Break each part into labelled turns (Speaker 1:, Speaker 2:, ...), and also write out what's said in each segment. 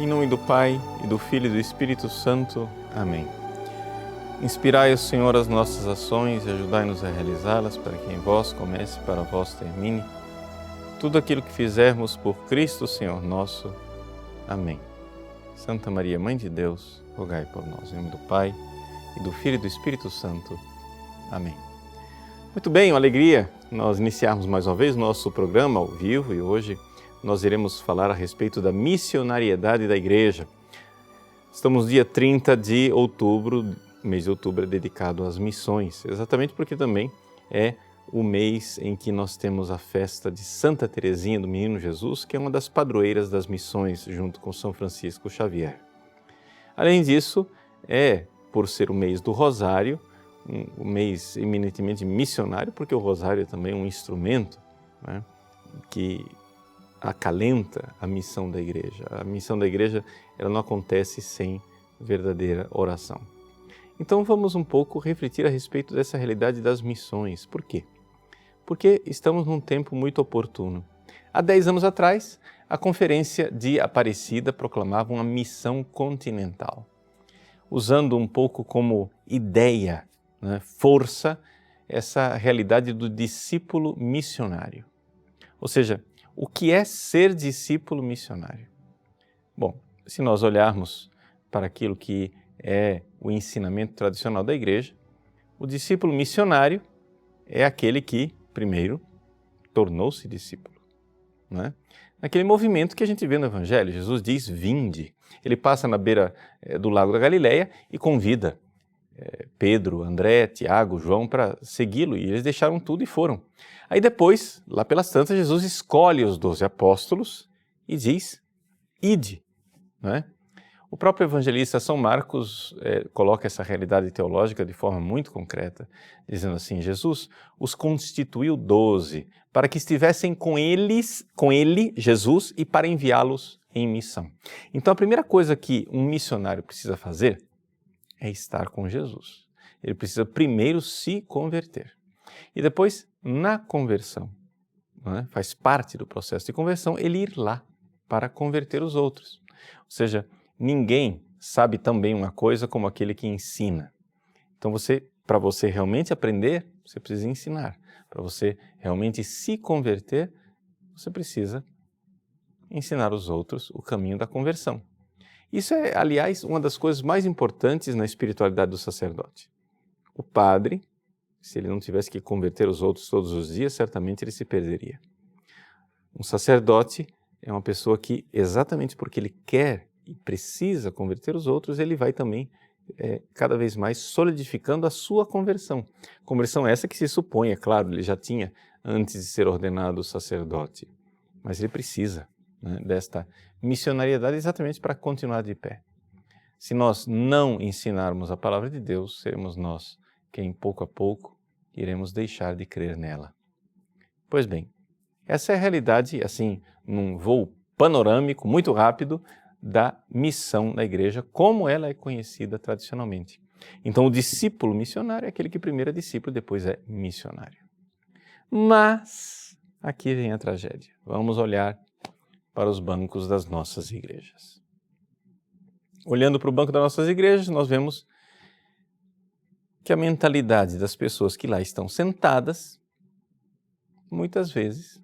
Speaker 1: Em nome do Pai, e do Filho e do Espírito Santo. Amém. Inspirai, o Senhor, as nossas ações e ajudai-nos a realizá-las, para que em vós comece e para vós termine. Tudo aquilo que fizermos por Cristo, Senhor nosso. Amém. Santa Maria, Mãe de Deus, rogai por nós. Em nome do Pai, e do Filho e do Espírito Santo. Amém. Muito bem, uma alegria nós iniciarmos mais uma vez nosso programa ao vivo, e hoje nós iremos falar a respeito da missionariedade da Igreja. Estamos no dia 30 de outubro, o mês de outubro é dedicado às missões, exatamente porque também é o mês em que nós temos a festa de Santa Teresinha do Menino Jesus, que é uma das padroeiras das missões, junto com São Francisco Xavier. Além disso, por ser o mês do Rosário, um mês eminentemente missionário, porque o Rosário é também um instrumento, né, que acalenta a missão da Igreja. A missão da Igreja, ela não acontece sem verdadeira oração. Então vamos um pouco refletir a respeito dessa realidade das missões. Por quê? Porque estamos num tempo muito oportuno. Há 10 anos atrás, a Conferência de Aparecida proclamava uma missão continental, usando um pouco como ideia, né, força, essa realidade do discípulo missionário. Ou seja, o que é ser discípulo missionário? Bom, se nós olharmos para aquilo que é o ensinamento tradicional da Igreja, o discípulo missionário é aquele que, primeiro, tornou-se discípulo, não é? Naquele movimento que a gente vê no Evangelho, Jesus diz, vinde. Ele passa na beira do lago da Galileia e convida Pedro, André, Tiago, João para segui-lo, e eles deixaram tudo e foram. Aí depois, lá pelas tantas, Jesus escolhe os 12 apóstolos e diz, ide. Não é? O próprio evangelista São Marcos coloca essa realidade teológica de forma muito concreta, dizendo assim, Jesus os constituiu 12 para que estivessem com ele, Jesus, e para enviá-los em missão. Então a primeira coisa que um missionário precisa fazer é estar com Jesus. Ele precisa primeiro se converter. E depois, na conversão, né, faz parte do processo de conversão, ele ir lá para converter os outros. Ou seja, ninguém sabe tão bem uma coisa como aquele que ensina. Então, para você realmente aprender, você precisa ensinar. Para você realmente se converter, você precisa ensinar os outros o caminho da conversão. Isso é, aliás, uma das coisas mais importantes na espiritualidade do sacerdote. O padre, se ele não tivesse que converter os outros todos os dias, certamente ele se perderia. Um sacerdote é uma pessoa que, exatamente porque ele quer e precisa converter os outros, ele vai também cada vez mais solidificando a sua conversão. Conversão essa que se supõe, é claro, ele já tinha antes de ser ordenado sacerdote, mas ele precisa, né, desta missionariedade exatamente para continuar de pé. Se nós não ensinarmos a palavra de Deus, seremos nós quem pouco a pouco iremos deixar de crer nela. Pois bem, essa é a realidade, assim, num voo panorâmico, muito rápido, da missão da Igreja, como ela é conhecida tradicionalmente. Então, o discípulo missionário é aquele que primeiro é discípulo e depois é missionário. Mas, aqui vem a tragédia. Vamos olhar para os bancos das nossas igrejas. Olhando para o banco das nossas igrejas, nós vemos que a mentalidade das pessoas que lá estão sentadas, muitas vezes,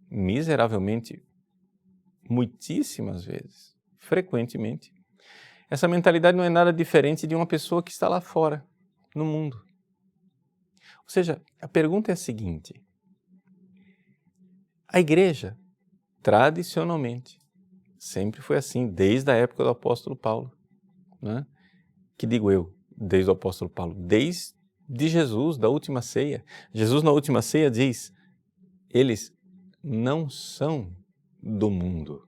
Speaker 1: miseravelmente, muitíssimas vezes, frequentemente, essa mentalidade não é nada diferente de uma pessoa que está lá fora, no mundo. Ou seja, a pergunta é a seguinte: a igreja, tradicionalmente, sempre foi assim, desde a época do apóstolo Paulo, né? Que digo eu, desde o apóstolo Paulo, desde Jesus, da última ceia. Jesus na última ceia diz, eles não são do mundo,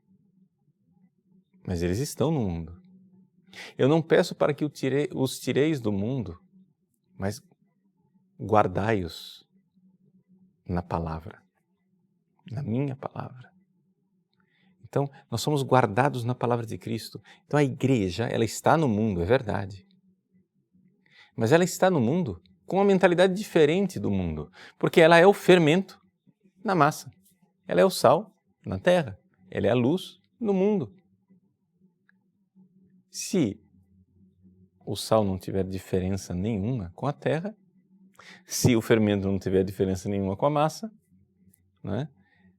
Speaker 1: mas eles estão no mundo. Eu não peço para que os tireis do mundo, mas guardai-os na palavra, na minha palavra. Então, nós somos guardados na palavra de Cristo. Então, a igreja, ela está no mundo, é verdade. Mas ela está no mundo com uma mentalidade diferente do mundo, porque ela é o fermento na massa. Ela é o sal na terra. Ela é a luz no mundo. Se o sal não tiver diferença nenhuma com a terra, se o fermento não tiver diferença nenhuma com a massa, né?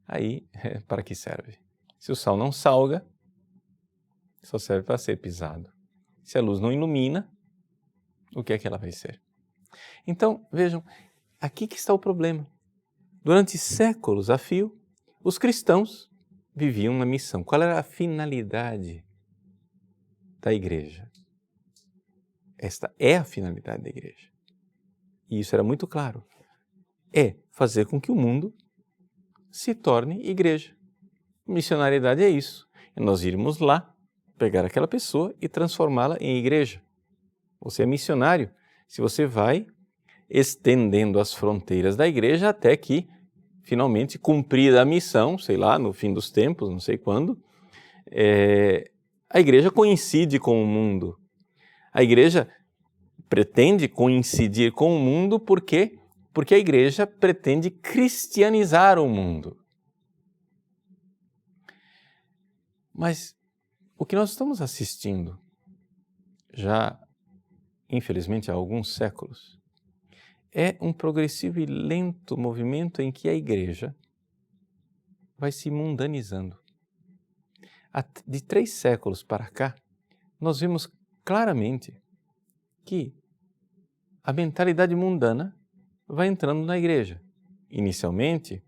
Speaker 1: Aí, para que serve? Se o sal não salga, só serve para ser pisado. Se a luz não ilumina, o que é que ela vai ser? Então, vejam, aqui que está o problema. Durante séculos a fio, os cristãos viviam na missão. Qual era a finalidade da igreja? Esta é a finalidade da igreja. E isso era muito claro. É fazer com que o mundo se torne igreja. Missionariedade é isso. É nós irmos lá, pegar aquela pessoa e transformá-la em igreja. Você é missionário se você vai estendendo as fronteiras da igreja até que, finalmente, cumprida a missão, sei lá, no fim dos tempos, não sei quando, a igreja coincide com o mundo. A igreja pretende coincidir com o mundo porque a igreja pretende cristianizar o mundo. Mas o que nós estamos assistindo já, infelizmente, há alguns séculos, é um progressivo e lento movimento em que a igreja vai se mundanizando. De 3 séculos para cá, nós vemos claramente que a mentalidade mundana vai entrando na igreja. Inicialmente,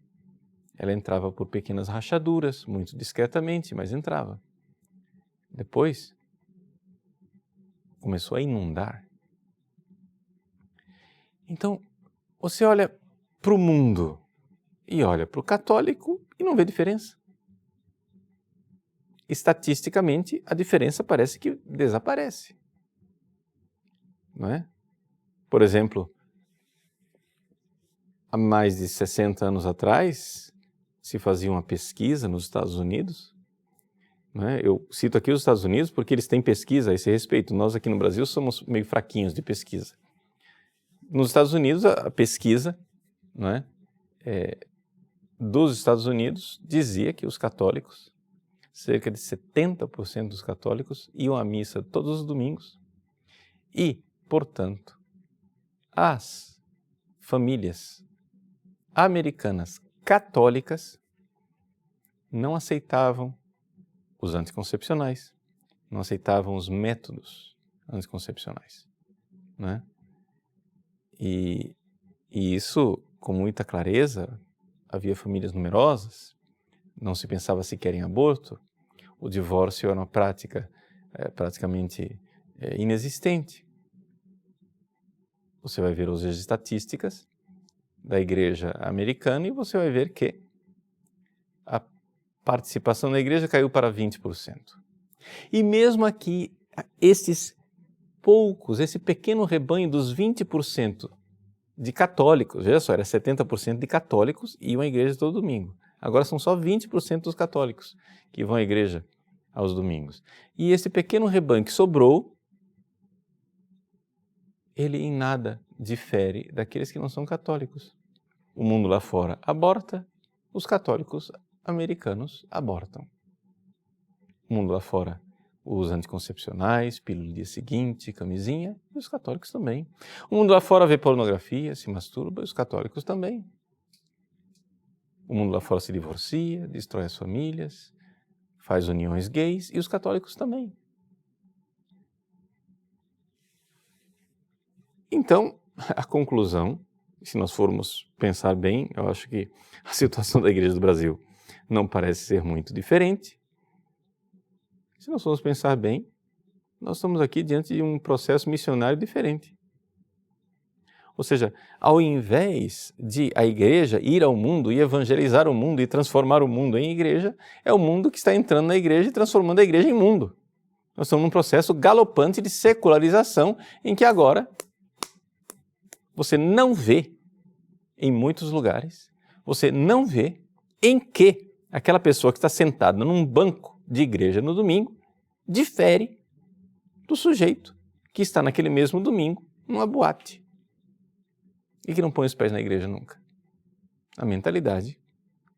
Speaker 1: ela entrava por pequenas rachaduras, muito discretamente, mas entrava. Depois, começou a inundar. Então, você olha para o mundo e olha para o católico e não vê diferença. Estatisticamente, a diferença parece que desaparece. Não é? Por exemplo, há mais de 60 anos atrás, se fazia uma pesquisa nos Estados Unidos. Não é? Eu cito aqui os Estados Unidos porque eles têm pesquisa a esse respeito. Nós aqui no Brasil somos meio fraquinhos de pesquisa. Nos Estados Unidos, a pesquisa, não é, dos Estados Unidos dizia que os católicos, cerca de 70% dos católicos, iam à missa todos os domingos e, portanto, as famílias americanas católicas não aceitavam os anticoncepcionais, não aceitavam os métodos anticoncepcionais, né? E isso, com muita clareza, havia famílias numerosas, não se pensava sequer em aborto, o divórcio era uma prática praticamente inexistente. Você vai ver hoje as estatísticas da igreja americana e você vai ver que a participação na igreja caiu para 20%. E mesmo aqui, esse pequeno rebanho dos 20% de católicos, veja só, era 70% de católicos e iam à igreja todo domingo. Agora são só 20% dos católicos que vão à igreja aos domingos. E esse pequeno rebanho que sobrou, ele em nada difere daqueles que não são católicos. O mundo lá fora aborta, os católicos americanos abortam. O mundo lá fora usa anticoncepcionais, pílula do dia seguinte, camisinha, e os católicos também. O mundo lá fora vê pornografia, se masturba, e os católicos também. O mundo lá fora se divorcia, destrói as famílias, faz uniões gays, e os católicos também. Então, a conclusão, se nós formos pensar bem, eu acho que a situação da Igreja do Brasil não parece ser muito diferente. Se nós formos pensar bem, nós estamos aqui diante de um processo missionário diferente. Ou seja, ao invés de a igreja ir ao mundo e evangelizar o mundo e transformar o mundo em igreja, é o mundo que está entrando na igreja e transformando a igreja em mundo. Nós estamos num processo galopante de secularização em que agora você não vê, em muitos lugares, você não vê em que aquela pessoa que está sentada num banco de igreja no domingo difere do sujeito que está naquele mesmo domingo numa boate e que não põe os pés na igreja nunca. A mentalidade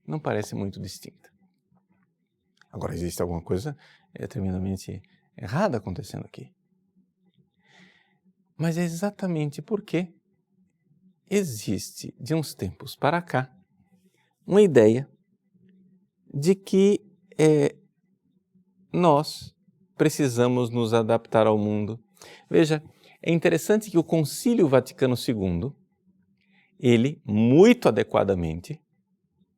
Speaker 1: não parece muito distinta. Agora, existe alguma coisa tremendamente errada acontecendo aqui. Mas é exatamente porque existe, de uns tempos para cá, uma ideia de que nós precisamos nos adaptar ao mundo. Veja, é interessante que o Concílio Vaticano II, ele, muito adequadamente,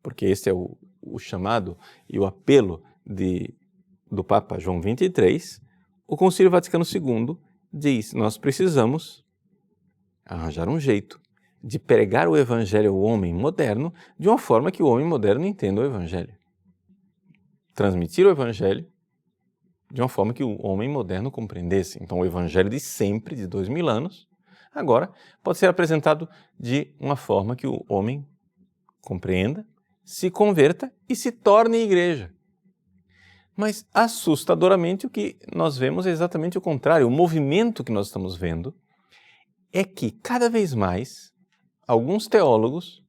Speaker 1: porque esse é o chamado e o apelo do Papa João XXIII, o Concílio Vaticano II diz: nós precisamos arranjar um jeito de pregar o Evangelho ao homem moderno de uma forma que o homem moderno entenda o Evangelho. Transmitir o Evangelho de uma forma que o homem moderno compreendesse. Então, o Evangelho de sempre, de 2000 anos, agora pode ser apresentado de uma forma que o homem compreenda, se converta e se torne igreja. Mas, assustadoramente, o que nós vemos é exatamente o contrário. O movimento que nós estamos vendo é que, cada vez mais, alguns teólogos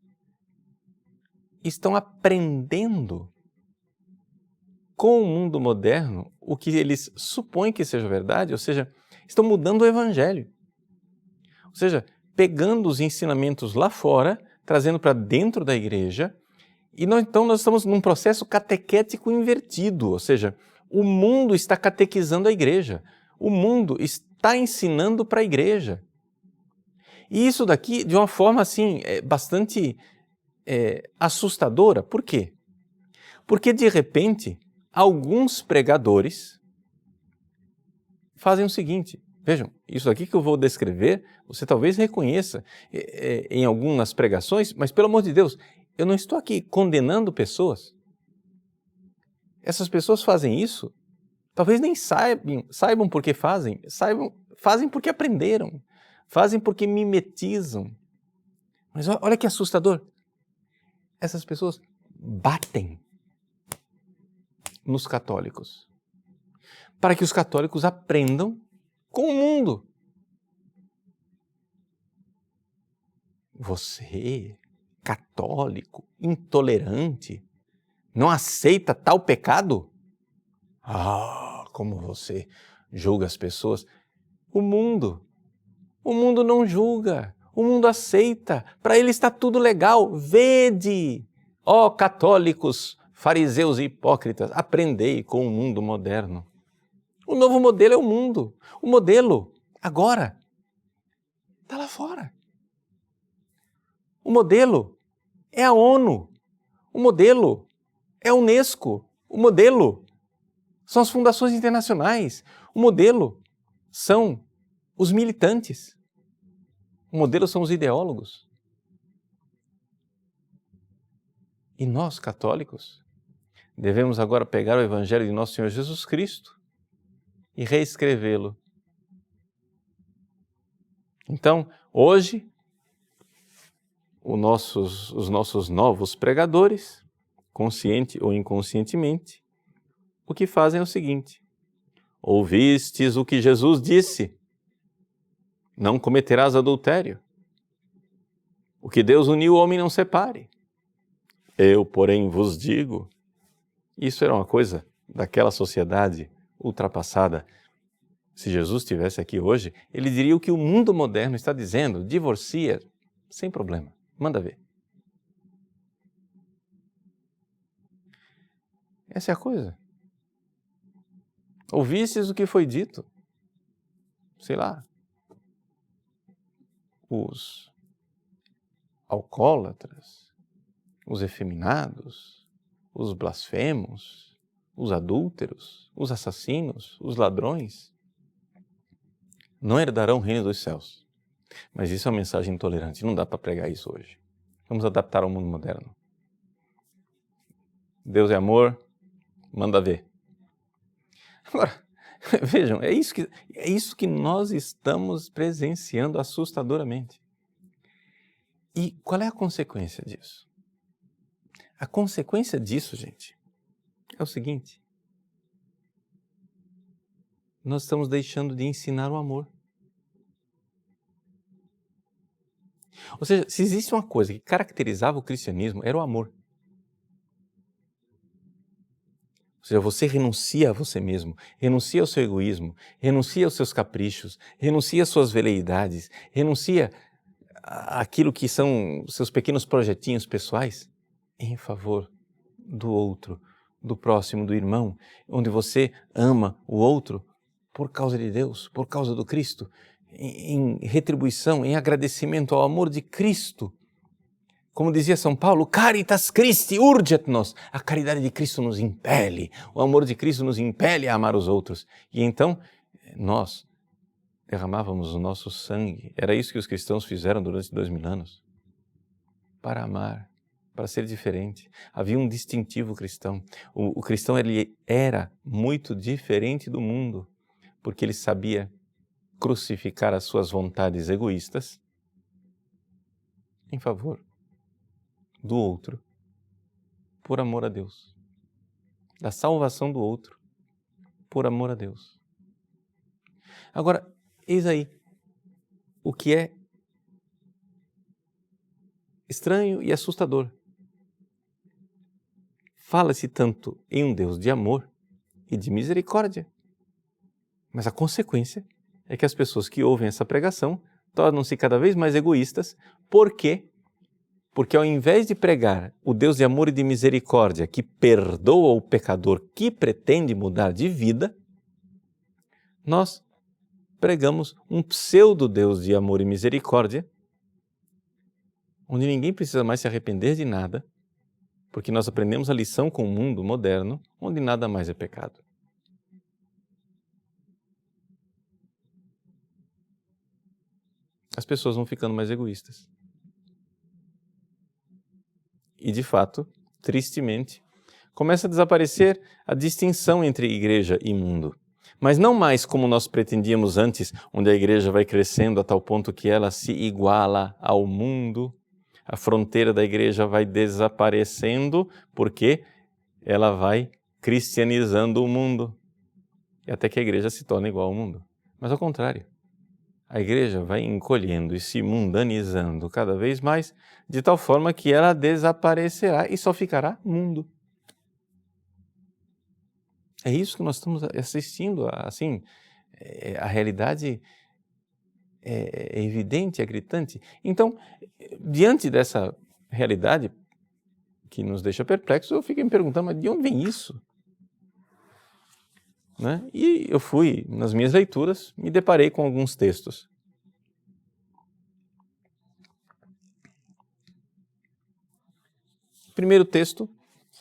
Speaker 1: estão aprendendo com o mundo moderno o que eles supõem que seja verdade, ou seja, estão mudando o Evangelho. Ou seja, pegando os ensinamentos lá fora, trazendo para dentro da igreja, e então nós estamos num processo catequético invertido, ou seja, o mundo está catequizando a igreja, o mundo está ensinando para a igreja. E isso daqui, de uma forma assim, bastante assustadora. Por quê? Porque, de repente, alguns pregadores fazem o seguinte, vejam, isso aqui que eu vou descrever, você talvez reconheça em algumas pregações, mas pelo amor de Deus, eu não estou aqui condenando pessoas. Essas pessoas fazem isso, talvez nem saibam por que fazem, fazem porque aprenderam, fazem porque mimetizam. Mas olha que assustador, essas pessoas batem nos católicos, para que os católicos aprendam com o mundo. Você, católico, intolerante, não aceita tal pecado? Ah, como você julga as pessoas. O mundo não julga, o mundo aceita, para ele está tudo legal. Vede, ó católicos, fariseus e hipócritas, aprendei com o mundo moderno. O novo modelo é o mundo. O modelo, agora, está lá fora. O modelo é a ONU. O modelo é a Unesco. O modelo são as fundações internacionais. O modelo são os militantes. O modelo são os ideólogos. E nós, católicos, devemos agora pegar o Evangelho de Nosso Senhor Jesus Cristo e reescrevê-lo. Então, hoje, os nossos novos pregadores, consciente ou inconscientemente, o que fazem é o seguinte: ouvistes o que Jesus disse, não cometerás adultério. O que Deus uniu, o homem não separe. Eu, porém, vos digo. Isso era uma coisa daquela sociedade ultrapassada. Se Jesus estivesse aqui hoje, ele diria o que o mundo moderno está dizendo: divorcia, sem problema, manda ver. Essa é a coisa. Ouvistes o que foi dito? Sei lá, os alcoólatras, os efeminados, os blasfemos, os adúlteros, os assassinos, os ladrões, não herdarão o reino dos céus. Mas isso é uma mensagem intolerante, não dá para pregar isso hoje. Vamos adaptar ao mundo moderno. Deus é amor, manda ver. Agora, vejam, é isso que nós estamos presenciando assustadoramente. E qual é a consequência disso? A consequência disso, gente, é o seguinte: nós estamos deixando de ensinar o amor. Ou seja, se existe uma coisa que caracterizava o cristianismo, era o amor. Ou seja, você renuncia a você mesmo, renuncia ao seu egoísmo, renuncia aos seus caprichos, renuncia às suas veleidades, renuncia àquilo que são seus pequenos projetinhos pessoais em favor do outro, do próximo, do irmão, onde você ama o outro por causa de Deus, por causa do Cristo, em retribuição, em agradecimento ao amor de Cristo. Como dizia São Paulo, caritas Christi urget nos. A caridade de Cristo nos impele, o amor de Cristo nos impele a amar os outros. E então, nós derramávamos o nosso sangue. Era isso que os cristãos fizeram durante 2000 anos. Para amar, para ser diferente. Havia um distintivo cristão. O cristão, ele era muito diferente do mundo, porque ele sabia crucificar as suas vontades egoístas em favor do outro, por amor a Deus, da salvação do outro, por amor a Deus. Agora, eis aí o que é estranho e assustador. Fala-se tanto em um Deus de amor e de misericórdia, mas a consequência é que as pessoas que ouvem essa pregação tornam-se cada vez mais egoístas. Por quê? Porque ao invés de pregar o Deus de amor e de misericórdia que perdoa o pecador que pretende mudar de vida, nós pregamos um pseudo-Deus de amor e misericórdia, onde ninguém precisa mais se arrepender de nada, porque nós aprendemos a lição com o mundo moderno, onde nada mais é pecado. As pessoas vão ficando mais egoístas. E, de fato, tristemente, começa a desaparecer a distinção entre igreja e mundo. Mas não mais como nós pretendíamos antes, onde a igreja vai crescendo a tal ponto que ela se iguala ao mundo. A fronteira da igreja vai desaparecendo porque ela vai cristianizando o mundo. E até que a igreja se torna igual ao mundo. Mas ao contrário, a igreja vai encolhendo e se mundanizando cada vez mais, de tal forma que ela desaparecerá e só ficará mundo. É isso que nós estamos assistindo, assim, a realidade é evidente, é gritante. Então, diante dessa realidade que nos deixa perplexos, eu fiquei me perguntando, mas de onde vem isso? Né? E eu fui, nas minhas leituras, me deparei com alguns textos. O primeiro texto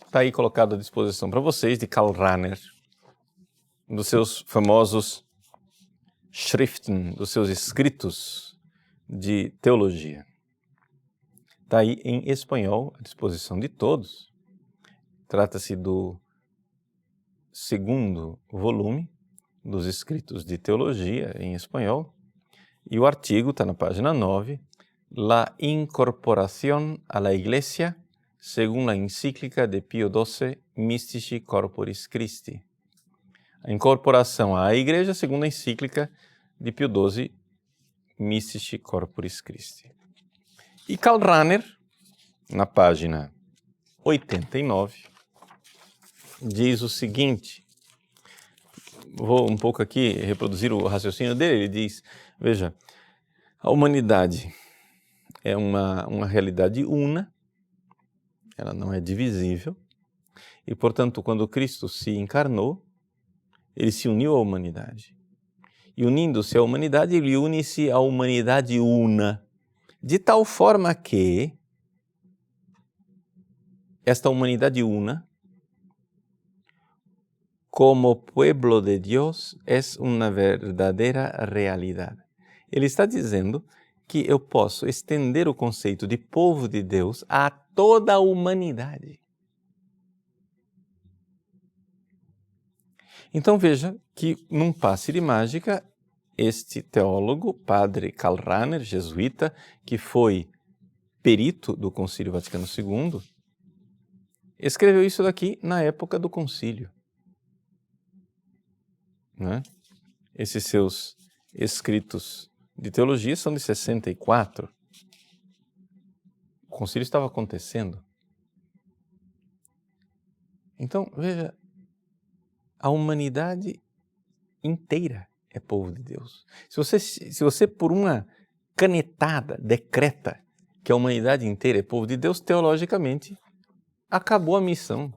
Speaker 1: está aí colocado à disposição para vocês, de Karl Rahner, um dos seus famosos Schriften, dos seus escritos de teologia. Está aí em espanhol, à disposição de todos. Trata-se do segundo volume dos escritos de teologia em espanhol, e o artigo está na página 9, La incorporación a la Iglesia según la encíclica de Pio XII, Mystici Corporis Christi. A incorporação à Igreja segundo a encíclica de Pio XII, Mystici Corporis Christi. E Karl Rahner, na página 89, diz o seguinte, vou um pouco aqui reproduzir o raciocínio dele, ele diz, veja, a humanidade é uma realidade una, ela não é divisível, e portanto quando Cristo se encarnou, ele se uniu à humanidade. E unindo-se à humanidade, ele une-se à humanidade una, de tal forma que esta humanidade una, como pueblo de Dios, es una verdadera realidade. Ele está dizendo que eu posso estender o conceito de povo de Deus a toda a humanidade. Então veja que, num passe de mágica, este teólogo, padre Karl Rahner, jesuíta, que foi perito do Concílio Vaticano II, escreveu isso daqui na época do concílio. Né? Esses seus escritos de teologia são de 64. O concílio estava acontecendo. Então, veja, A humanidade inteira é povo de Deus. Se você por uma canetada decreta que a humanidade inteira é povo de Deus, teologicamente acabou a missão.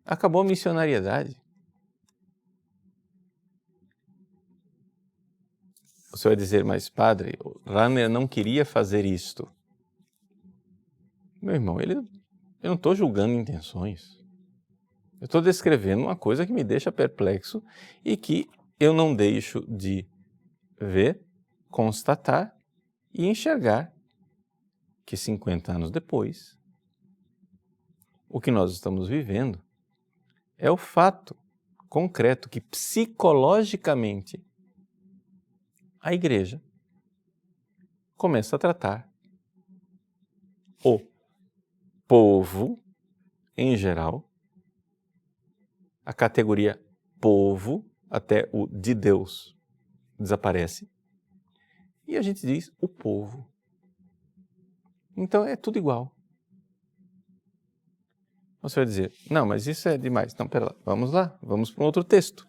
Speaker 1: Acabou a missionariedade. Você vai dizer, mas padre, Rahner não queria fazer isto. Meu irmão, eu não estou julgando intenções. Eu estou descrevendo uma coisa que me deixa perplexo e que eu não deixo de ver, constatar e enxergar que 50 anos depois, o que nós estamos vivendo é o fato concreto que psicologicamente a igreja começa a tratar o povo em geral, a categoria povo, até o de Deus, desaparece, e a gente diz o povo. Então é tudo igual. Você vai dizer, não, mas isso é demais. Não, pera lá, vamos para um outro texto.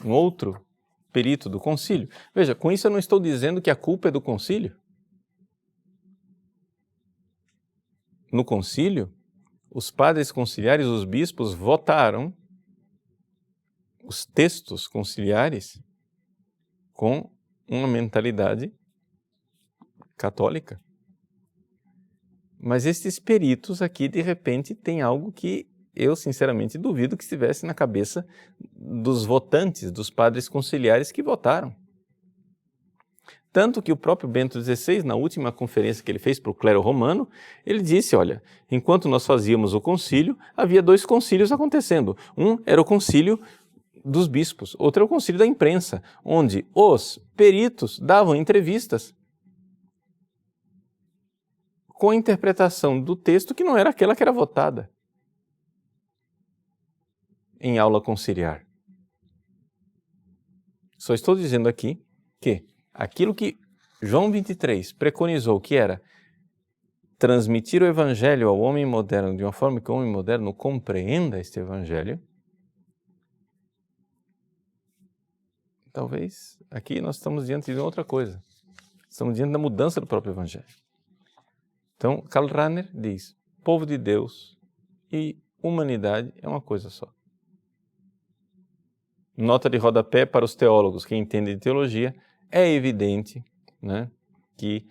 Speaker 1: Um outro perito do concílio. Veja, com isso eu não estou dizendo que a culpa é do concílio. No concílio, os padres conciliares, os bispos, votaram os textos conciliares com uma mentalidade católica. Mas estes peritos aqui, de repente, têm algo que eu, sinceramente, duvido que estivesse na cabeça dos votantes, dos padres conciliares que votaram. Tanto que o próprio Bento XVI, na última conferência que ele fez para o clero romano, ele disse, olha, enquanto nós fazíamos o concílio, havia 2 concílios acontecendo. Um era o concílio dos bispos, outro era o concílio da imprensa, onde os peritos davam entrevistas com a interpretação do texto que não era aquela que era votada em aula conciliar. Só estou dizendo aqui que aquilo que João 23 preconizou, que era transmitir o evangelho ao homem moderno de uma forma que o homem moderno compreenda este evangelho, talvez aqui nós estamos diante de outra coisa. Estamos diante da mudança do próprio evangelho. Então, Karl Rahner diz, povo de Deus e humanidade é uma coisa só. Nota de rodapé para os teólogos que entendem de teologia, é evidente, né, que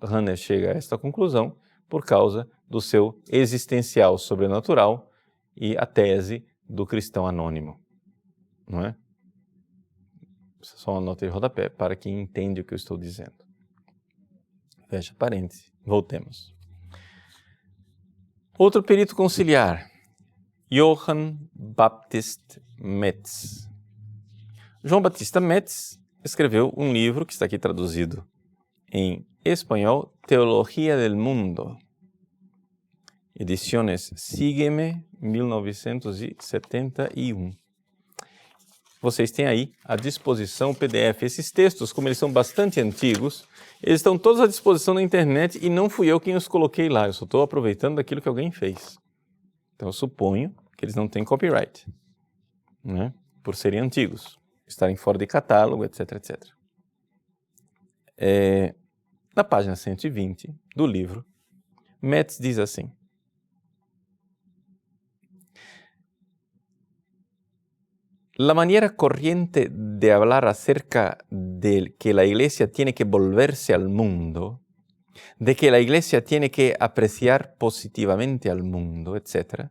Speaker 1: Rahner chega a esta conclusão por causa do seu existencial sobrenatural e a tese do cristão anônimo. Não é? Só uma nota de rodapé para quem entende o que eu estou dizendo. Fecha parêntese. Voltemos. Outro perito conciliar, Johann Baptist Metz. João Batista Metz escreveu um livro que está aqui traduzido em espanhol, Teología del Mundo. Ediciones Sígueme, 1971. Vocês têm aí à disposição o PDF. Esses textos, como eles são bastante antigos, eles estão todos à disposição na internet e não fui eu quem os coloquei lá, eu só estou aproveitando daquilo que alguém fez. Então eu suponho que eles não têm copyright, né? Por serem antigos, estarem fora de catálogo, etc, etc. Na página 120 do livro, Metz diz assim: la manera corriente de hablar acerca de que la Iglesia tiene que volverse al mundo, de que la Iglesia tiene que apreciar positivamente al mundo, etc.,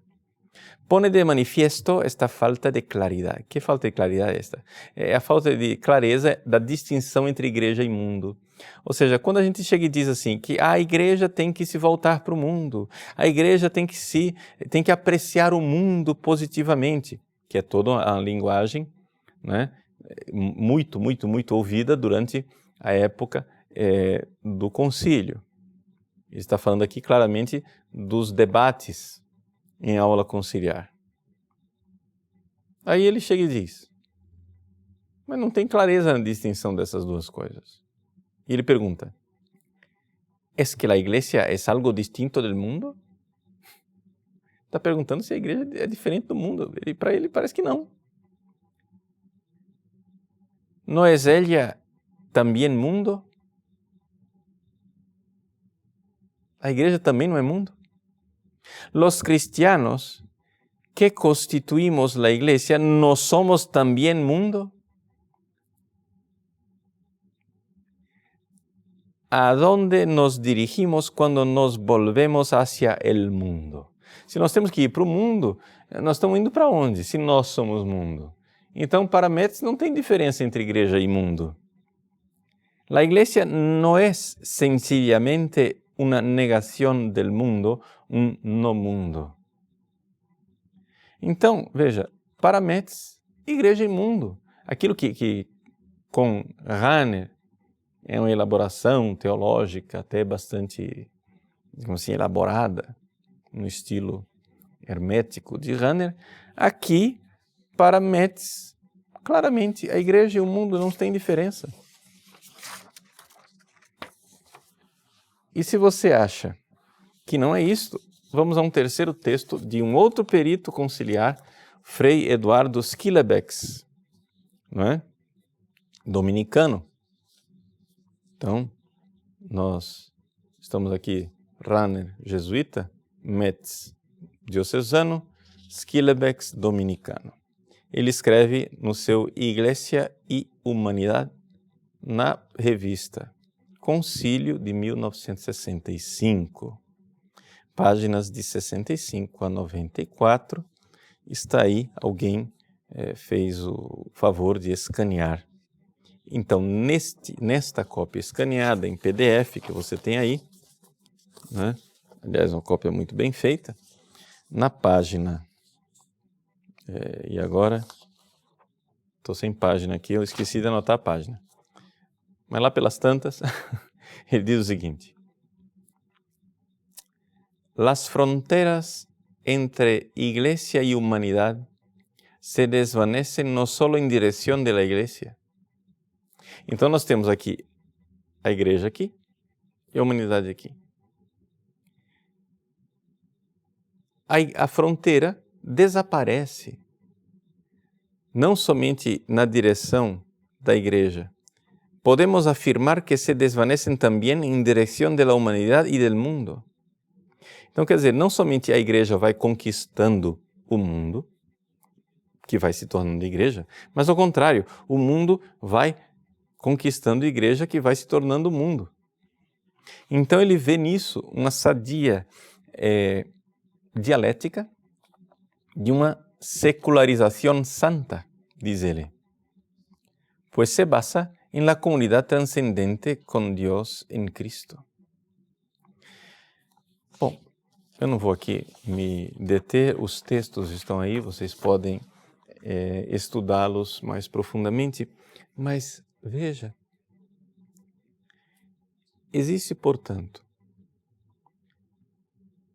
Speaker 1: pone de manifiesto esta falta de claridade. Que falta de claridade é esta? É a falta de clareza da distinção entre igreja e mundo. Ou seja, quando a gente chega e diz assim, que a igreja tem que se voltar para o mundo, a igreja tem que apreciar o mundo positivamente, que é toda uma linguagem, né, muito ouvida durante a época do concílio. Ele está falando aqui claramente dos debates em aula conciliar. Aí ele chega e diz, mas não tem clareza na distinção dessas duas coisas. E ele pergunta, ¿es que la iglesia es algo distinto del mundo? está perguntando se a igreja é diferente do mundo. Para ele parece que não. ¿No es ella también mundo? A igreja também não é mundo. Los cristianos que constituimos la iglesia, ¿no somos también mundo? ¿A dónde nos dirigimos quando nos volvemos hacia el mundo? Se nós temos que ir para o mundo, nós estamos indo para onde? Se nós somos mundo. Então, para Metz, não tem diferença entre igreja e mundo. La iglesia no es sencillamente una negación del mundo, un no mundo. Então, veja, para Metz, igreja e mundo. Aquilo que com Rahner é uma elaboração teológica até bastante, digamos assim, elaborada, no estilo hermético de Rahner, aqui, para Metz, claramente, a igreja e o mundo não têm diferença. E se você acha que não é isto, vamos a um terceiro texto de um outro perito conciliar, Frei Eduardo Schillebeeckx, não é? Dominicano. Então, nós estamos aqui, Rahner, jesuíta, Metz, diocesano, Schillebeeckx, dominicano. Ele escreve no seu Iglesia e Humanidade, na revista Concílio de 1965, páginas de 65 a 94, está aí, alguém fez o favor de escanear. Então, nesta cópia escaneada em PDF que você tem aí, né? Aliás, uma cópia muito bem feita, na página, e agora, estou sem página aqui, eu esqueci de anotar a página. Mas lá pelas tantas, ele diz o seguinte: Las fronteras entre iglesia y humanidad se desvanecen no solo en dirección de la iglesia. Então nós temos aqui a igreja aqui e a humanidade aqui. A fronteira desaparece não somente na direção da igreja. Podemos afirmar que se desvanecem também em direção da humanidade e do mundo. Então, quer dizer, não somente a igreja vai conquistando o mundo, que vai se tornando igreja, mas ao contrário, o mundo vai conquistando a igreja, que vai se tornando mundo. Então, ele vê nisso uma sadia dialética de uma secularização santa, diz ele. Pois se basa em la comunidad transcendente con Dios en Cristo. Bom, eu não vou aqui me deter, os textos estão aí, vocês podem estudá-los mais profundamente, mas veja, existe, portanto,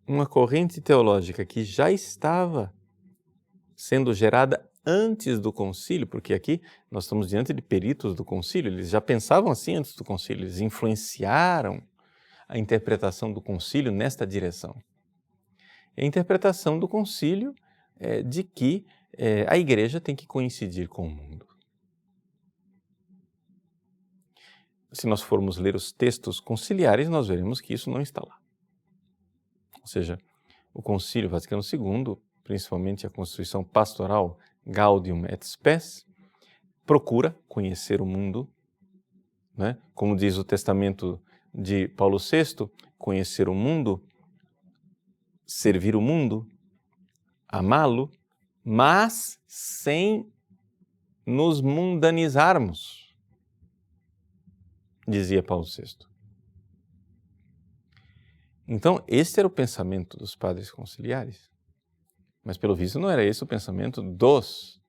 Speaker 1: uma corrente teológica que já estava sendo gerada antes do concílio, porque aqui nós estamos diante de peritos do concílio, eles já pensavam assim antes do concílio, eles influenciaram a interpretação do concílio nesta direção. A interpretação do concílio é de que a igreja tem que coincidir com o mundo. Se nós formos ler os textos conciliares, nós veremos que isso não está lá. Ou seja, o Concílio Vaticano II, principalmente a Constituição Pastoral Gaudium et Spes, procura conhecer o mundo, né? Como diz o testamento de Paulo VI, conhecer o mundo, servir o mundo, amá-lo, mas sem nos mundanizarmos, dizia Paulo VI. Então, esse era o pensamento dos padres conciliares. Mas, pelo visto, não era esse o pensamento dos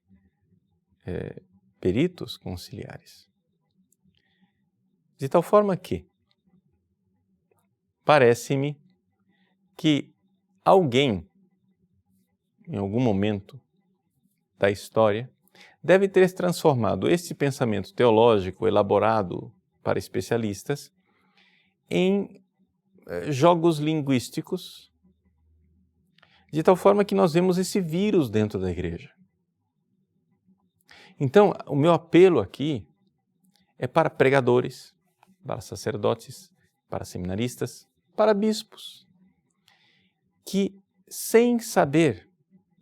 Speaker 1: peritos conciliares. De tal forma que, parece-me que alguém, em algum momento da história, deve ter transformado esse pensamento teológico elaborado para especialistas em jogos linguísticos, de tal forma que nós vemos esse vírus dentro da igreja. Então, o meu apelo aqui é para pregadores, para sacerdotes, para seminaristas, para bispos, que, sem saber,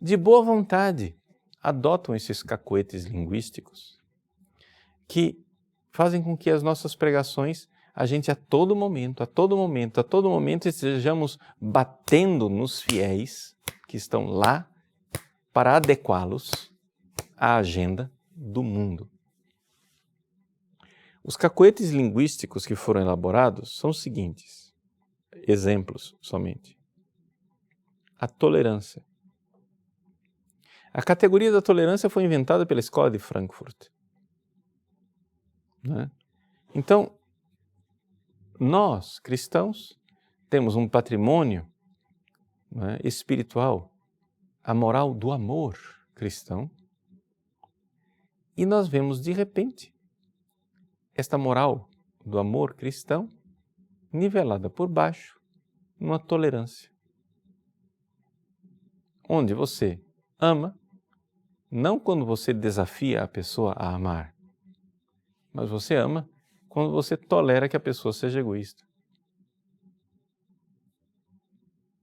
Speaker 1: de boa vontade, adotam esses cacoetes linguísticos que fazem com que as nossas pregações, a gente a todo momento estejamos batendo nos fiéis que estão lá para adequá-los à agenda do mundo. Os cacoetes linguísticos que foram elaborados são os seguintes, exemplos somente. A tolerância. A categoria da tolerância foi inventada pela Escola de Frankfurt. Né? Então, nós, cristãos, temos um patrimônio, né, espiritual, a moral do amor cristão, e nós vemos de repente esta moral do amor cristão nivelada por baixo numa tolerância, onde você ama, não quando você desafia a pessoa a amar, mas você ama quando você tolera que a pessoa seja egoísta.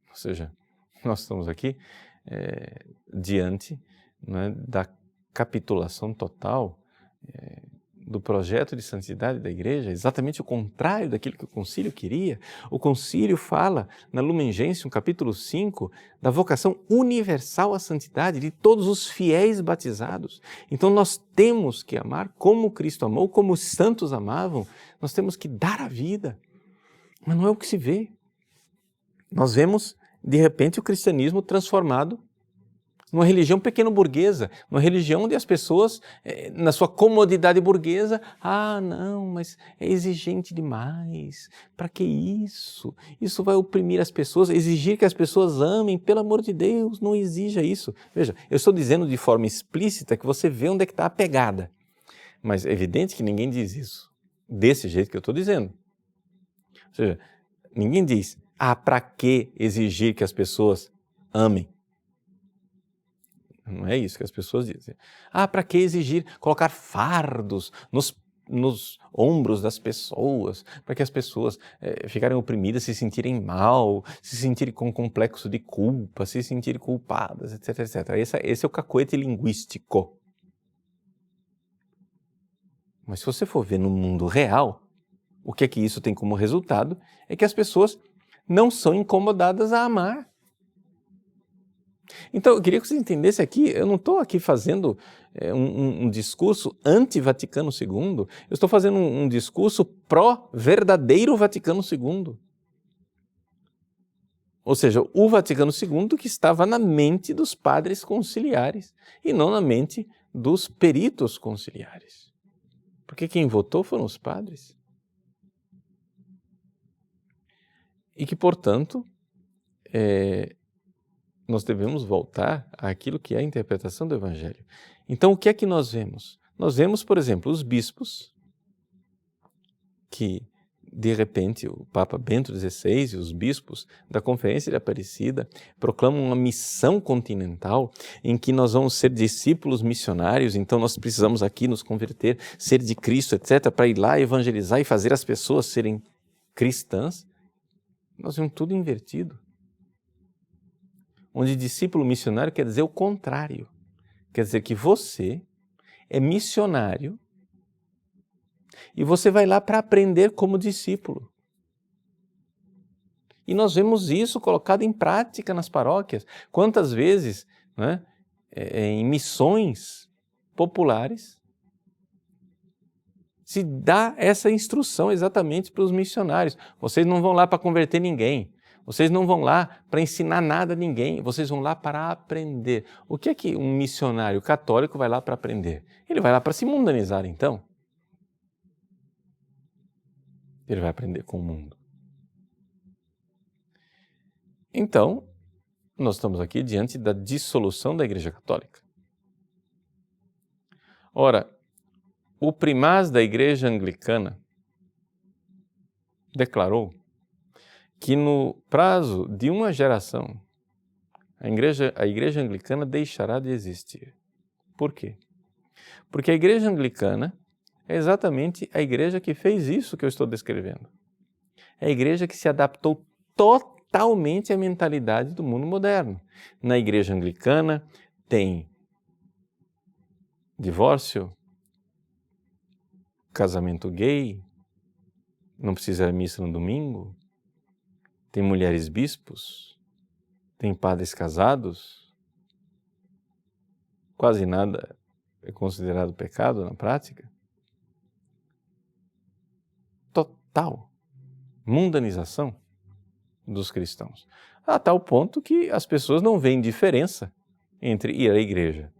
Speaker 1: Ou seja, nós estamos aqui diante, né, da capitulação total do projeto de santidade da igreja, exatamente o contrário daquilo que o concílio queria. O concílio fala na Lumen Gentium, capítulo 5, da vocação universal à santidade de todos os fiéis batizados. Então nós temos que amar como Cristo amou, como os santos amavam, nós temos que dar a vida. Mas não é o que se vê. Nós vemos, de repente, o cristianismo transformado numa religião pequeno-burguesa, uma religião onde as pessoas, na sua comodidade burguesa, não, mas é exigente demais, para que isso? Isso vai oprimir as pessoas, exigir que as pessoas amem, pelo amor de Deus, não exija isso. Veja, eu estou dizendo de forma explícita que você vê onde é que está a pegada, mas é evidente que ninguém diz isso, desse jeito que eu estou dizendo. Ou seja, ninguém diz, para que exigir que as pessoas amem? Não é isso que as pessoas dizem. Para que exigir colocar fardos nos ombros das pessoas, para que as pessoas ficarem oprimidas, se sentirem mal, se sentirem com complexo de culpa, se sentirem culpadas, etc, etc. Esse é o cacoete linguístico. Mas se você for ver no mundo real, o que é que isso tem como resultado? É que as pessoas não são incomodadas a amar. Então, eu queria que você entendesse aqui, eu não estou aqui fazendo um discurso anti-Vaticano II, eu estou fazendo um discurso pró-verdadeiro Vaticano II. Ou seja, o Vaticano II que estava na mente dos padres conciliares e não na mente dos peritos conciliares. Porque quem votou foram os padres. E que, portanto, nós devemos voltar àquilo que é a interpretação do Evangelho. Então, o que é que nós vemos? Nós vemos, por exemplo, os bispos que, de repente, o Papa Bento XVI e os bispos da Conferência de Aparecida proclamam uma missão continental em que nós vamos ser discípulos missionários, então nós precisamos aqui nos converter, ser de Cristo, etc., para ir lá evangelizar e fazer as pessoas serem cristãs. Nós vemos tudo invertido. Onde discípulo missionário quer dizer o contrário. Quer dizer que você é missionário e você vai lá para aprender como discípulo. E nós vemos isso colocado em prática nas paróquias. Quantas vezes, né, em missões populares, se dá essa instrução exatamente para os missionários. Vocês não vão lá para converter ninguém. Vocês não vão lá para ensinar nada a ninguém, vocês vão lá para aprender. O que é que um missionário católico vai lá para aprender? Ele vai lá para se mundanizar, então. Ele vai aprender com o mundo. Então, nós estamos aqui diante da dissolução da Igreja Católica. Ora, o primaz da Igreja Anglicana declarou que no prazo de uma geração, A igreja anglicana deixará de existir. Por quê? Porque a igreja anglicana é exatamente a igreja que fez isso que eu estou descrevendo. É a igreja que se adaptou totalmente à mentalidade do mundo moderno. Na igreja anglicana tem divórcio, casamento gay, não precisa ir à missa no domingo, tem mulheres bispos, tem padres casados, quase nada é considerado pecado na prática. Total mundanização dos cristãos, a tal ponto que as pessoas não veem diferença entre ir à igreja,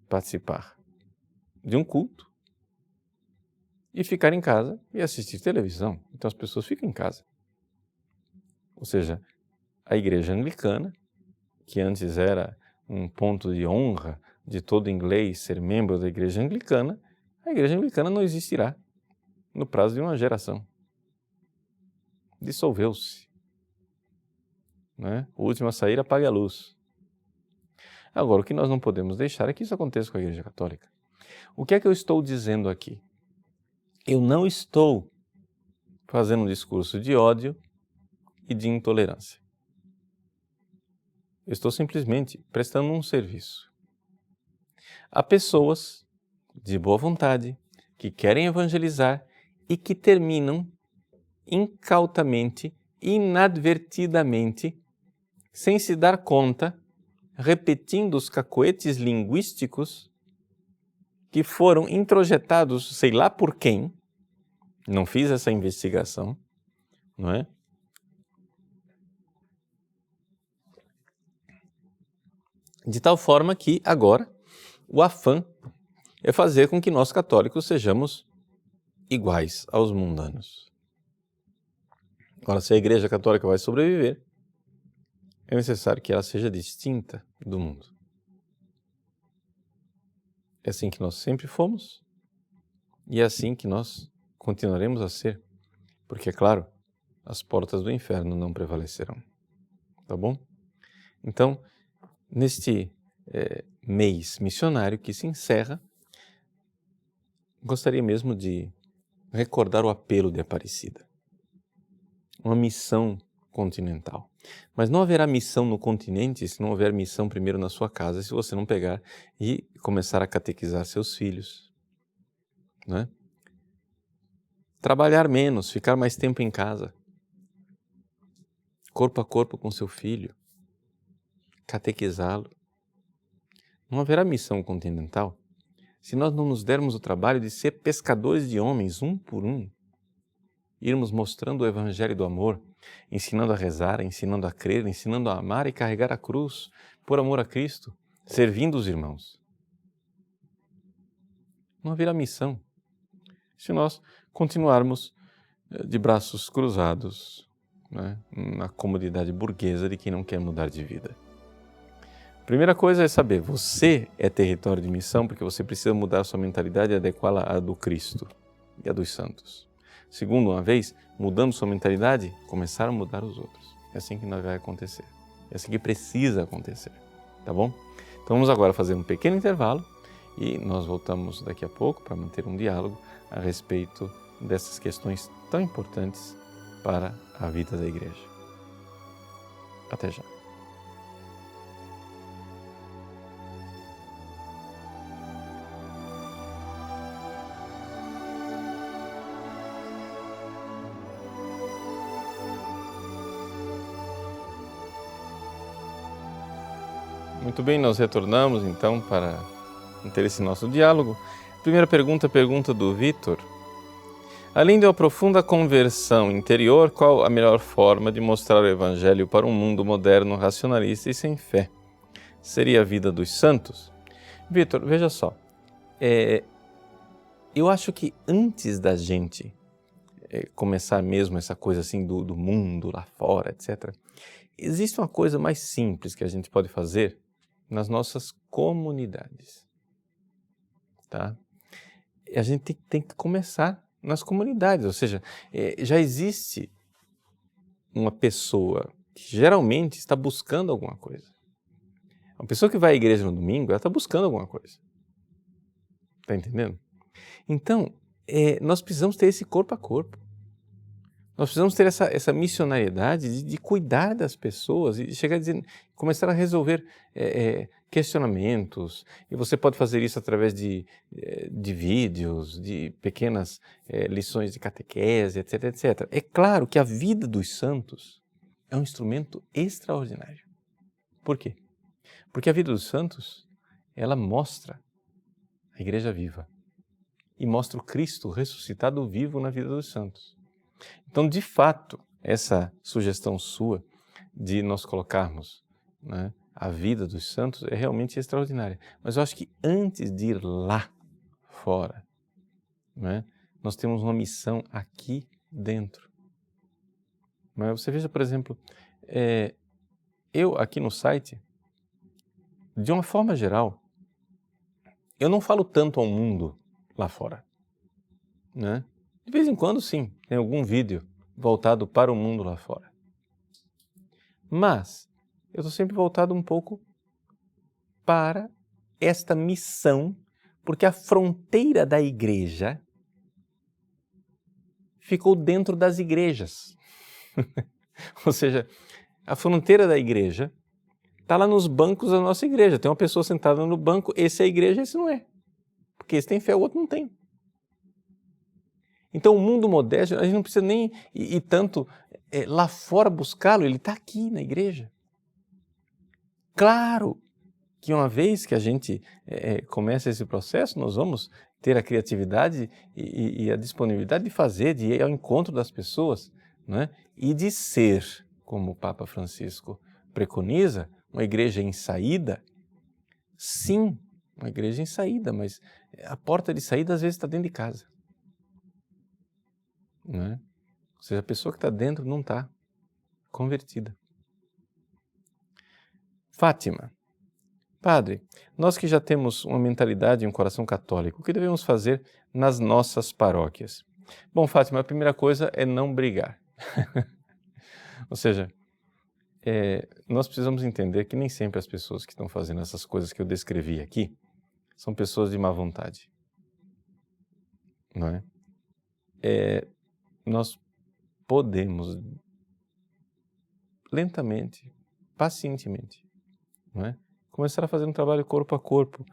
Speaker 1: participar de um culto e ficar em casa e assistir televisão. Então as pessoas ficam em casa. Ou seja, a igreja anglicana, que antes era um ponto de honra de todo inglês ser membro da igreja anglicana, a igreja anglicana não existirá no prazo de uma geração. Dissolveu-se. O último a sair apaga a luz. Agora, o que nós não podemos deixar é que isso aconteça com a Igreja Católica. O que é que eu estou dizendo aqui? Eu não estou fazendo um discurso de ódio e de intolerância. Eu estou simplesmente prestando um serviço. Há pessoas de boa vontade que querem evangelizar e que terminam incautamente, inadvertidamente, sem se dar conta, repetindo os cacoetes linguísticos que foram introjetados, sei lá por quem, não fiz essa investigação, não é? De tal forma que agora o afã é fazer com que nós católicos sejamos iguais aos mundanos. Agora, se a Igreja Católica vai sobreviver, é necessário que ela seja distinta do mundo. É assim que nós sempre fomos e é assim que nós continuaremos a ser, porque, é claro, as portas do inferno não prevalecerão. Tá bom? Então, neste mês missionário que se encerra, gostaria mesmo de recordar o apelo de Aparecida. Uma missão continental. Mas não haverá missão no continente se não houver missão primeiro na sua casa, se você não pegar e começar a catequizar seus filhos. Não é? Trabalhar menos, ficar mais tempo em casa. Corpo a corpo com seu filho. Catequizá-lo. Não haverá missão continental se nós não nos dermos o trabalho de ser pescadores de homens, um por um. Irmos mostrando o evangelho do amor, ensinando a rezar, ensinando a crer, ensinando a amar e carregar a cruz por amor a Cristo, servindo os irmãos. Não haverá missão se nós continuarmos de braços cruzados, né, na comodidade burguesa de quem não quer mudar de vida. Primeira coisa é saber, você é território de missão porque você precisa mudar a sua mentalidade e adequá-la à do Cristo e à dos santos. Segundo, uma vez, mudando sua mentalidade, começar a mudar os outros. É assim que vai acontecer. É assim que precisa acontecer. Tá bom? Então vamos agora fazer um pequeno intervalo e nós voltamos daqui a pouco para manter um diálogo a respeito dessas questões tão importantes para a vida da Igreja. Até já. Muito bem, nós retornamos então para ter esse nosso diálogo. Primeira pergunta do Vitor. Além de uma profunda conversão interior, qual a melhor forma de mostrar o Evangelho para um mundo moderno, racionalista e sem fé? Seria a vida dos santos? Vitor, veja só, eu acho que antes da gente começar mesmo essa coisa assim do mundo lá fora, etc., existe uma coisa mais simples que a gente pode fazer nas nossas comunidades, tá? A gente tem que começar nas comunidades, ou seja, já existe uma pessoa que geralmente está buscando alguma coisa. Uma pessoa que vai à igreja no domingo, ela está buscando alguma coisa. Está entendendo? Então, nós precisamos ter esse corpo a corpo. Nós precisamos ter essa missionariedade de cuidar das pessoas e chegar a dizer, começar a resolver questionamentos. E você pode fazer isso através de vídeos, de pequenas lições de catequese, etc, etc. É claro que a vida dos santos é um instrumento extraordinário. Por quê? Porque a vida dos santos, ela mostra a igreja viva e mostra o Cristo ressuscitado vivo na vida dos santos. Então, de fato, essa sugestão sua de nós colocarmos, né, a vida dos santos é realmente extraordinária. Mas eu acho que antes de ir lá fora, né, nós temos uma missão aqui dentro. Mas você veja, por exemplo, eu aqui no site, de uma forma geral, eu não falo tanto ao mundo lá fora, né? De vez em quando, sim, tem algum vídeo voltado para o mundo lá fora. Mas eu estou sempre voltado um pouco para esta missão, porque a fronteira da igreja ficou dentro das igrejas. Ou seja, a fronteira da igreja está lá nos bancos da nossa igreja. Tem uma pessoa sentada no banco, esse é a igreja, esse não é. Porque esse tem fé, o outro não tem. Então o mundo moderno, a gente não precisa nem ir tanto lá fora buscá-lo, ele está aqui na igreja. Claro que uma vez que a gente começa esse processo, nós vamos ter a criatividade e a disponibilidade de fazer, de ir ao encontro das pessoas, né? E de ser, como o Papa Francisco preconiza, uma igreja em saída. Sim, uma igreja em saída, mas a porta de saída às vezes está dentro de casa. Né? Ou seja, a pessoa que está dentro não está convertida. Fátima, padre, nós que já temos uma mentalidade e um coração católico, o que devemos fazer nas nossas paróquias? Bom, Fátima, a primeira coisa é não brigar. Ou seja, nós precisamos entender que nem sempre as pessoas que estão fazendo essas coisas que eu descrevi aqui são pessoas de má vontade. Não é? Nós podemos lentamente, pacientemente, não é? Começar a fazer um trabalho corpo a corpo.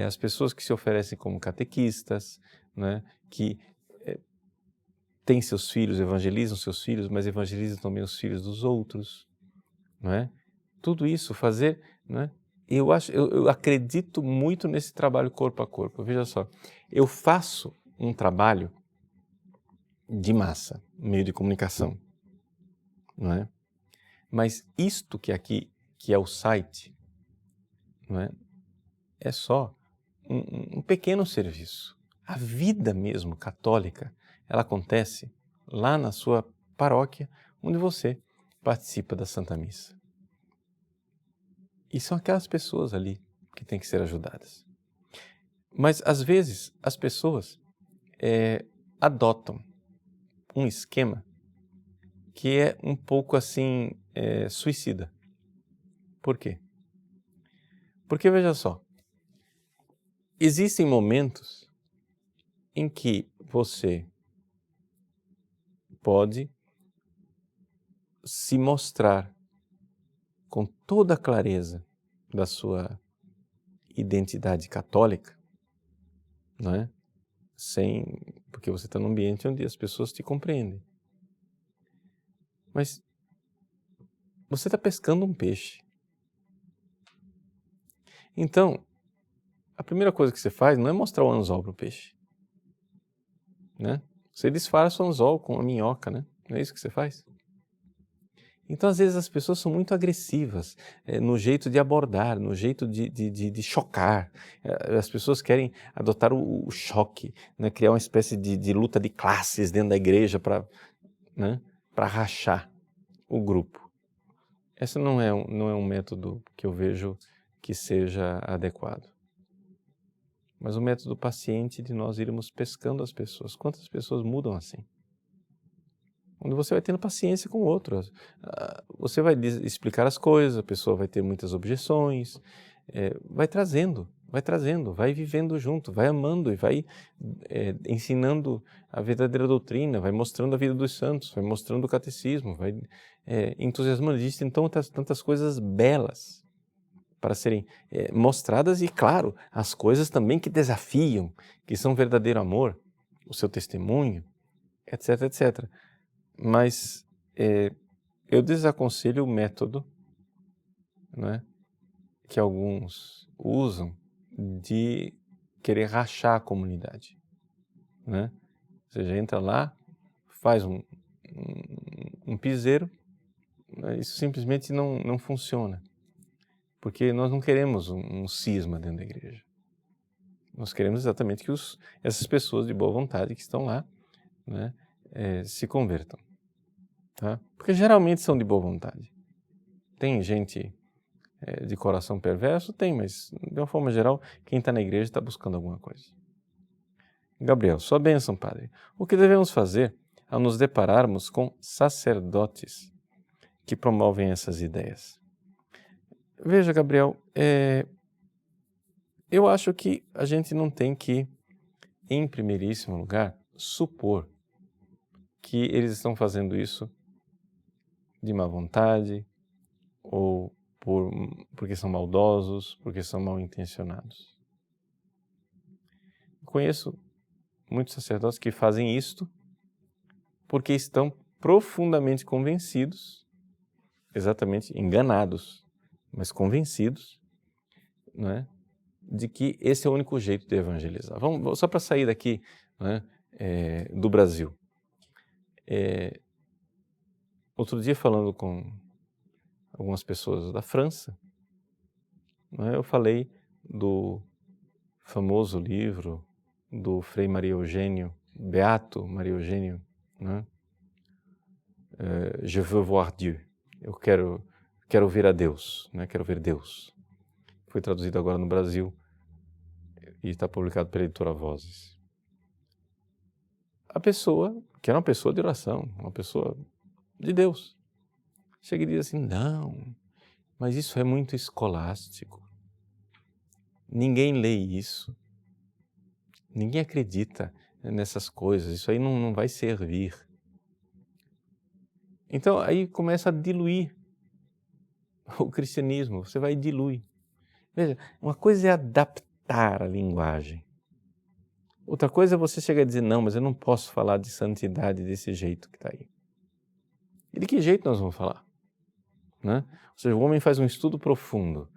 Speaker 1: As pessoas que se oferecem como catequistas, né, que têm seus filhos, evangelizam seus filhos, mas evangelizam também os filhos dos outros. Não é? Tudo isso fazer, não é? Eu acredito muito nesse trabalho corpo a corpo. Veja só, eu faço um trabalho de massa, meio de comunicação, não é? Mas isto que aqui, que é o site, não é? É só um pequeno serviço. A vida mesmo católica, ela acontece lá na sua paróquia, onde você participa da Santa Missa. E são aquelas pessoas ali que têm que ser ajudadas. Mas, às vezes, as pessoas adotam um esquema que é um pouco assim, suicida. Por quê? Porque, veja só, existem momentos em que você pode se mostrar com toda a clareza da sua identidade católica, não é? Porque você está num ambiente onde as pessoas te compreendem. Mas você está pescando um peixe. Então, a primeira coisa que você faz não é mostrar o anzol para o peixe, né? Você disfarça o anzol com a minhoca, né? Não é isso que você faz? Então, às vezes, as pessoas são muito agressivas no jeito de abordar, no jeito de chocar. As pessoas querem adotar o choque, né? Criar uma espécie de luta de classes dentro da igreja para, né? Para rachar o grupo. Esse não é um método que eu vejo que seja adequado. Mas o método paciente de nós irmos pescando as pessoas. Quantas pessoas mudam assim? onde você vai tendo paciência com o outro. Você vai explicar as coisas, a pessoa vai ter muitas objeções, vai trazendo, vai vivendo junto, vai amando e vai ensinando a verdadeira doutrina, vai mostrando a vida dos santos, vai mostrando o catecismo, vai entusiasmando. Existem então tantas coisas belas para serem mostradas e, claro, as coisas também que desafiam, que são verdadeiro amor, o seu testemunho, etc, etc. Mas eu desaconselho o método, né, que alguns usam de querer rachar a comunidade, né? Ou seja, entra lá, faz um piseiro, isso simplesmente não funciona, porque nós não queremos um cisma dentro da igreja. Nós queremos exatamente que essas pessoas de boa vontade que estão lá, né, se convertam, tá? Porque geralmente são de boa vontade. Tem gente de coração perverso? Tem, mas de uma forma geral, quem está na igreja está buscando alguma coisa. Gabriel, sua bênção, Padre. O que devemos fazer ao nos depararmos com sacerdotes que promovem essas ideias? Veja, Gabriel, eu acho que a gente não tem que, em primeiríssimo lugar, supor que eles estão fazendo isso de má vontade ou porque são maldosos, porque são mal intencionados. Conheço muitos sacerdotes que fazem isto porque estão profundamente convencidos, exatamente enganados, mas convencidos, né, de que esse é o único jeito de evangelizar. Vamos só para sair daqui, né, do Brasil. Outro dia, falando com algumas pessoas da França, né, eu falei do famoso livro do Frei Maria Eugênio, Beato Maria Eugênio, né? Je veux voir Dieu. Eu quero ver a Deus, né? Quero ver Deus. Foi traduzido agora no Brasil e está publicado pela editora Vozes. A pessoa, que era uma pessoa de oração, uma pessoa de Deus, chega e diz assim: não, mas isso é muito escolástico. Ninguém lê isso. Ninguém acredita nessas coisas. Isso aí não vai servir. Então, aí começa a diluir o cristianismo. Você vai e dilui. Veja, uma coisa é adaptar a linguagem. Outra coisa é você chegar a dizer: não, mas eu não posso falar de santidade desse jeito que está aí. E de que jeito nós vamos falar? Né? Ou seja, o homem faz um estudo profundo,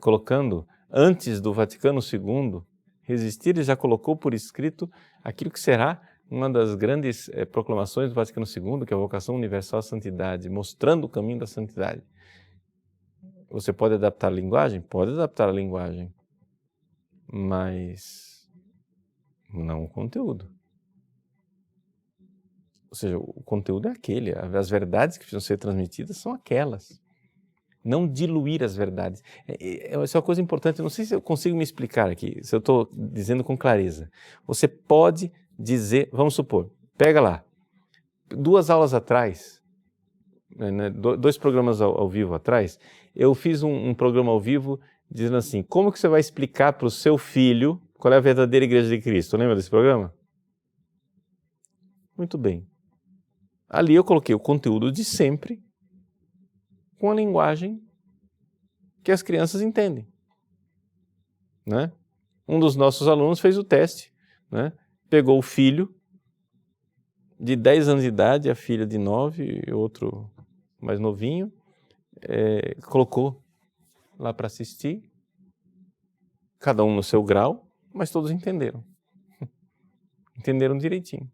Speaker 1: colocando, antes do Vaticano II resistir, ele já colocou por escrito aquilo que será uma das grandes proclamações do Vaticano II, que é a vocação universal à santidade, mostrando o caminho da santidade. Você pode adaptar a linguagem? Pode adaptar a linguagem, mas não o conteúdo. Ou seja, o conteúdo é aquele, as verdades que precisam ser transmitidas são aquelas. Não diluir as verdades. Essa é uma coisa importante, eu não sei se eu consigo me explicar aqui, se eu estou dizendo com clareza. Você pode dizer, vamos supor, pega lá, 2 aulas atrás, né, 2 programas ao vivo atrás, eu fiz um programa ao vivo dizendo assim: como que você vai explicar para o seu filho qual é a verdadeira Igreja de Cristo? Lembra desse programa? Muito bem. Ali eu coloquei o conteúdo de sempre com a linguagem que as crianças entendem, né? Um dos nossos alunos fez o teste, né? Pegou o filho de 10 anos de idade, a filha de 9, e outro mais novinho, colocou lá para assistir, cada um no seu grau, mas todos entenderam. Entenderam direitinho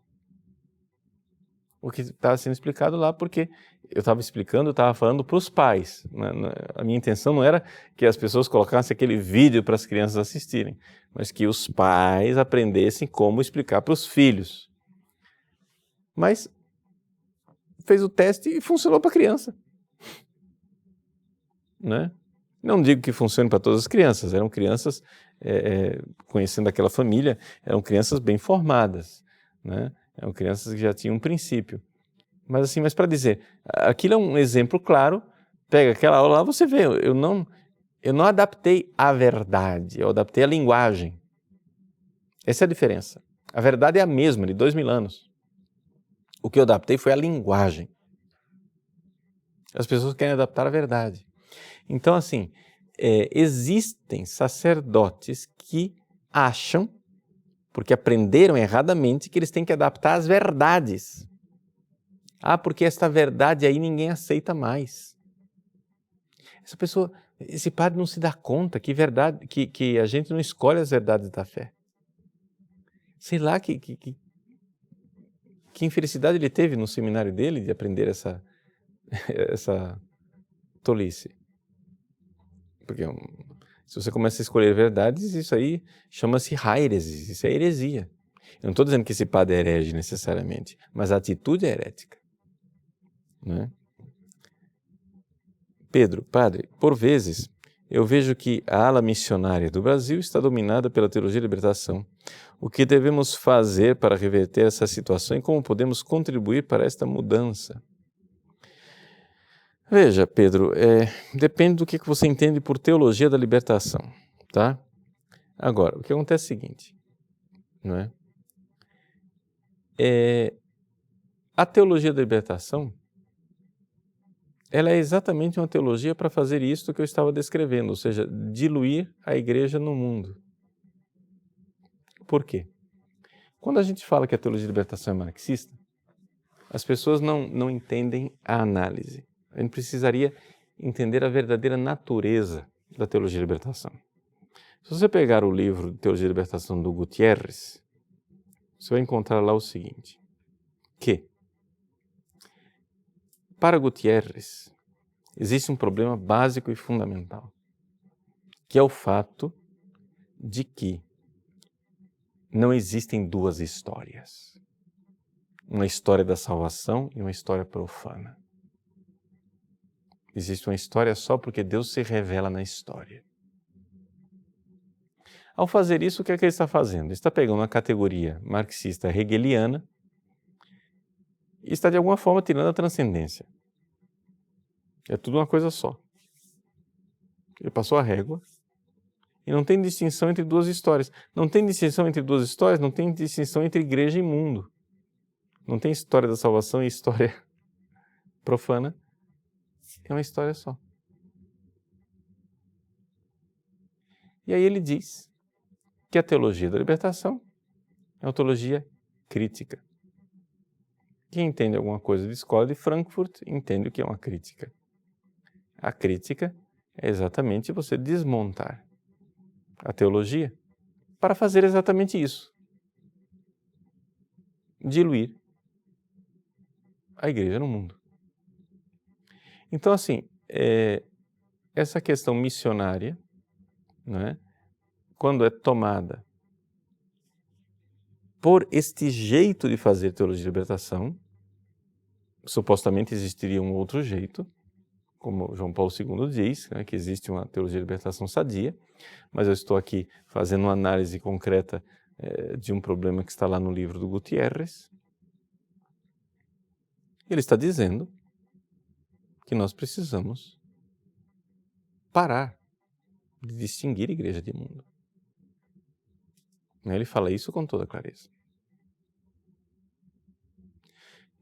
Speaker 1: o que estava sendo explicado lá, porque eu estava explicando, eu estava falando para os pais. A minha intenção não era que as pessoas colocassem aquele vídeo para as crianças assistirem, mas que os pais aprendessem como explicar para os filhos. Mas fez o teste e funcionou para a criança. Né? Não digo que funcione para todas as crianças, eram crianças, conhecendo aquela família, eram crianças bem formadas, né? Eram crianças que já tinham um princípio. Mas para dizer, aquilo é um exemplo claro, pega aquela aula lá, você vê, eu não adaptei a verdade, eu adaptei a linguagem. Essa é a diferença. A verdade é a mesma, de 2000 anos. O que eu adaptei foi a linguagem. As pessoas querem adaptar a verdade. Então, assim, existem sacerdotes que acham, porque aprenderam erradamente, que eles têm que adaptar as verdades. Porque esta verdade aí ninguém aceita mais. Esse padre não se dá conta que a gente não escolhe as verdades da fé. Sei lá que infelicidade ele teve no seminário dele de aprender essa tolice. Porque se você começa a escolher verdades, isso aí chama-se haireses, isso é heresia. Eu não estou dizendo que esse padre é herege necessariamente, mas a atitude é herética. Não é? Pedro, padre, por vezes eu vejo que a ala missionária do Brasil está dominada pela teologia da libertação. O que devemos fazer para reverter essa situação e como podemos contribuir para esta mudança? Veja, Pedro, depende do que você entende por teologia da libertação, tá? Agora, o que acontece é o seguinte, não é? A teologia da libertação, ela é exatamente uma teologia para fazer isso que eu estava descrevendo, ou seja, diluir a igreja no mundo. Por quê? Quando a gente fala que a teologia da libertação é marxista, as pessoas não entendem a análise. A gente precisaria entender a verdadeira natureza da teologia da libertação. Se você pegar o livro de Teologia da Libertação do Gutierrez, você vai encontrar lá o seguinte, que para Gutierrez existe um problema básico e fundamental, que é o fato de que não existem duas histórias. Uma história da salvação e uma história profana. Existe uma história só porque Deus se revela na história. Ao fazer isso, o que é que ele está fazendo? Ele está pegando uma categoria marxista hegeliana e está de alguma forma tirando a transcendência. É tudo uma coisa só. Ele passou a régua e não tem distinção entre duas histórias. Não tem distinção entre duas histórias, não tem distinção entre igreja e mundo. Não tem história da salvação e história profana. É uma história só. E aí ele diz que a teologia da libertação é uma teologia crítica. Quem entende alguma coisa de escola de Frankfurt entende o que é uma crítica. A crítica é exatamente você desmontar a teologia para fazer exatamente isso. Diluir a igreja no mundo. Então, assim, essa questão missionária, não é? Quando é tomada por este jeito de fazer teologia de libertação, supostamente existiria um outro jeito, como João Paulo II diz, né, que existe uma teologia de libertação sadia, mas eu estou aqui fazendo uma análise concreta de um problema que está lá no livro do Gutierrez. Ele está dizendo que nós precisamos parar de distinguir igreja de mundo. Ele fala isso com toda clareza.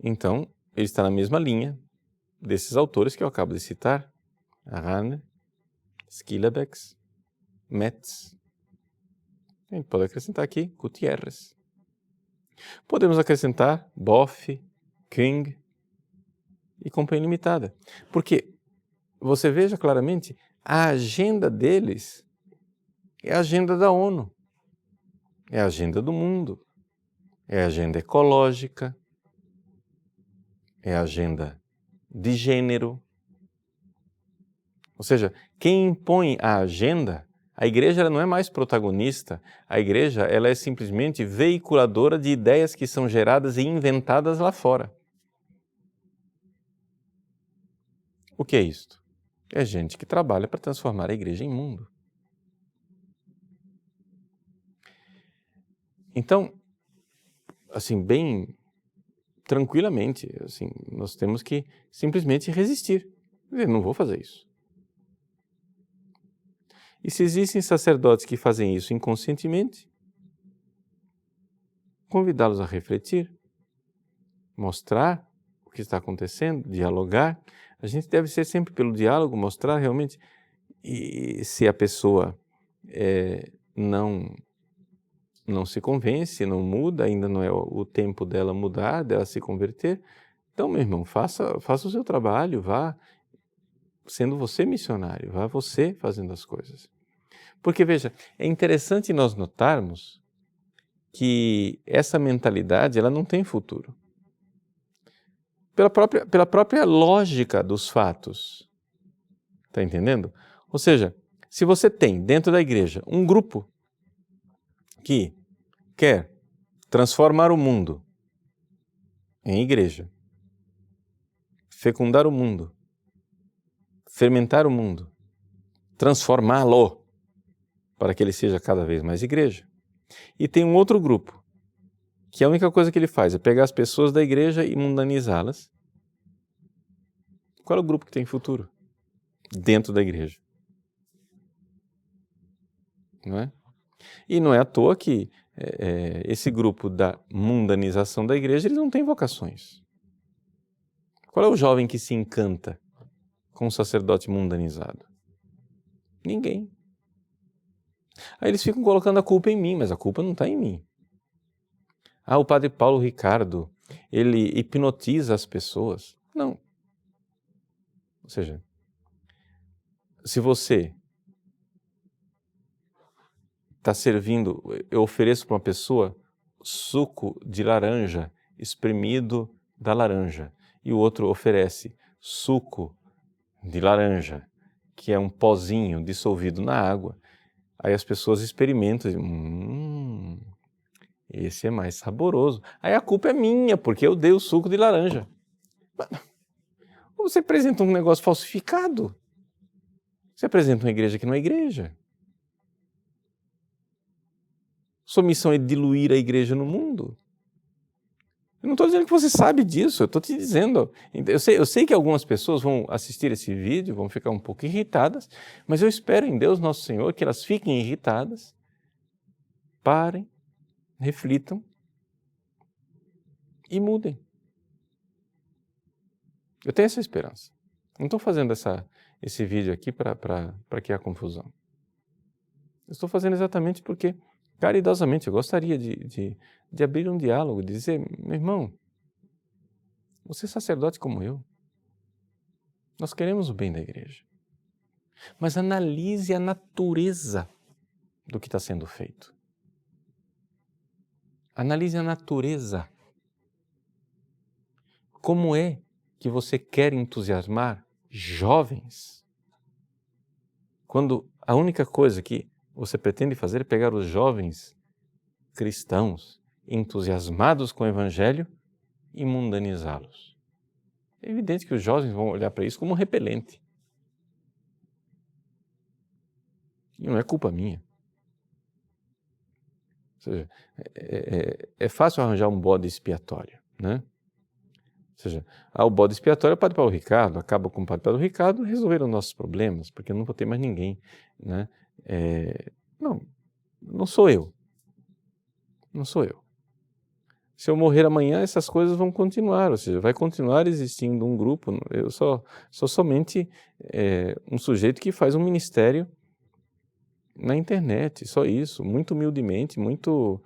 Speaker 1: Então, ele está na mesma linha desses autores que eu acabo de citar, Rahner, Schillebeeckx, Metz. A gente pode acrescentar aqui Gutierrez. Podemos acrescentar Boff, King e Companhia Limitada. Porque você veja claramente, a agenda deles é a agenda da ONU, é a agenda do mundo, é a agenda ecológica, é a agenda de gênero. Ou seja, quem impõe a agenda, a igreja ela não é mais protagonista, a igreja ela é simplesmente veiculadora de ideias que são geradas e inventadas lá fora. O que é isto? É gente que trabalha para transformar a igreja em mundo. Então, assim, bem tranquilamente. Assim, nós temos que simplesmente resistir. Eu não vou fazer isso. E se existem sacerdotes que fazem isso inconscientemente, convidá-los a refletir, mostrar o que está acontecendo, dialogar. A gente deve ser sempre pelo diálogo, mostrar realmente. E se a pessoa não se convence, não muda, ainda não é o tempo dela mudar, dela se converter, então, meu irmão, faça o seu trabalho, vá sendo você missionário, vá você fazendo as coisas. Porque, veja, é interessante nós notarmos que essa mentalidade ela não tem futuro. Pela própria lógica dos fatos. Está entendendo? Ou seja, se você tem dentro da igreja um grupo que quer transformar o mundo em igreja, fecundar o mundo, fermentar o mundo, transformá-lo para que ele seja cada vez mais igreja. E tem um outro grupo, que a única coisa que ele faz é pegar as pessoas da igreja e mundanizá-las. Qual é o grupo que tem futuro dentro da igreja? Não é? E não é à toa que esse grupo da mundanização da igreja, eles não têm vocações. Qual é o jovem que se encanta com um sacerdote mundanizado? Ninguém. Aí eles ficam colocando a culpa em mim, mas a culpa não está em mim. O padre Paulo Ricardo, ele hipnotiza as pessoas. Não. Ou seja, se você está servindo, eu ofereço para uma pessoa suco de laranja espremido da laranja e o outro oferece suco de laranja, que é um pozinho dissolvido na água, aí as pessoas experimentam e esse é mais saboroso. Aí a culpa é minha, porque eu dei o suco de laranja. Você apresenta um negócio falsificado. Você apresenta uma igreja que não é igreja. Sua missão é diluir a igreja no mundo. Eu não estou dizendo que você sabe disso, eu estou te dizendo. Eu sei que algumas pessoas vão assistir esse vídeo, vão ficar um pouco irritadas, mas eu espero em Deus Nosso Senhor que elas fiquem irritadas, parem, reflitam e mudem. Eu tenho essa esperança. Não estou fazendo esse vídeo aqui para criar confusão. Eu estou fazendo exatamente porque, caridosamente, eu gostaria de abrir um diálogo, de dizer, meu irmão, você é sacerdote como eu. Nós queremos o bem da igreja. Mas analise a natureza do que está sendo feito. Analise a natureza. Como é que você quer entusiasmar jovens quando a única coisa que você pretende fazer é pegar os jovens cristãos entusiasmados com o Evangelho e mundanizá-los? É evidente que os jovens vão olhar para isso como um repelente. E não é culpa minha. Ou seja, é fácil arranjar um bode expiatório, né? Ou seja, o bode expiatório é o padre Paulo Ricardo, acaba com o padre Paulo Ricardo, resolveram nossos problemas, porque eu não vou ter mais ninguém, né? Não sou eu. Não sou eu. Se eu morrer amanhã, essas coisas vão continuar, ou seja, vai continuar existindo um grupo. Eu sou somente um sujeito que faz um ministério na internet, só isso, muito humildemente, muito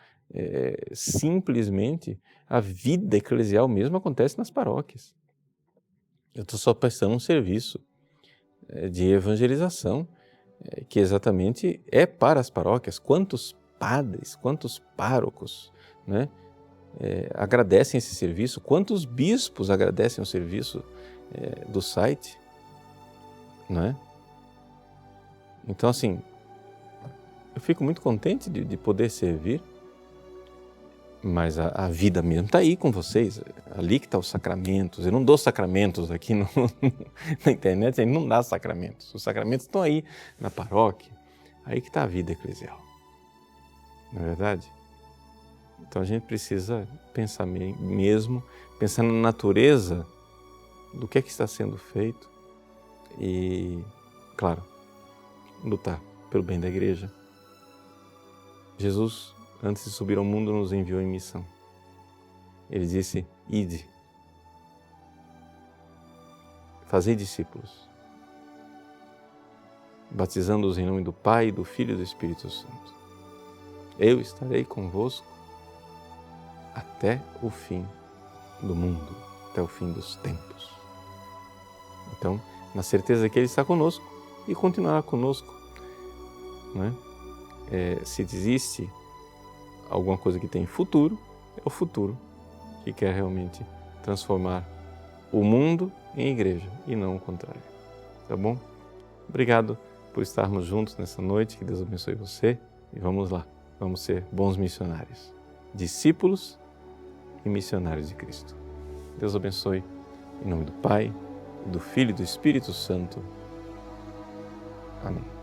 Speaker 1: simplesmente. A vida eclesial mesmo acontece nas paróquias. Eu estou só prestando um serviço de evangelização, que exatamente é para as paróquias. Quantos padres, quantos párocos, né, agradecem esse serviço? Quantos bispos agradecem o serviço do site? Não é? Então, assim, eu fico muito contente de poder servir, mas a vida mesmo está aí com vocês, ali que estão os sacramentos. Eu não dou sacramentos aqui na internet, a gente não dá sacramentos. Os sacramentos estão aí na paróquia, aí que está a vida eclesial. Não é verdade? Então a gente precisa pensar pensar na natureza do que é que está sendo feito e, claro, lutar pelo bem da igreja. Jesus, antes de subir ao mundo, nos enviou em missão. Ele disse: ide, fazei discípulos, batizando-os em nome do Pai, do Filho e do Espírito Santo. Eu estarei convosco até o fim do mundo, até o fim dos tempos. Então, na certeza que Ele está conosco e continuará conosco, não é? Se existe alguma coisa que tem futuro, é o futuro que quer realmente transformar o mundo em igreja e não o contrário. Tá bom? Obrigado por estarmos juntos nessa noite, que Deus abençoe você e vamos lá, vamos ser bons missionários, discípulos e missionários de Cristo. Deus abençoe, em nome do Pai, do Filho e do Espírito Santo. Amém.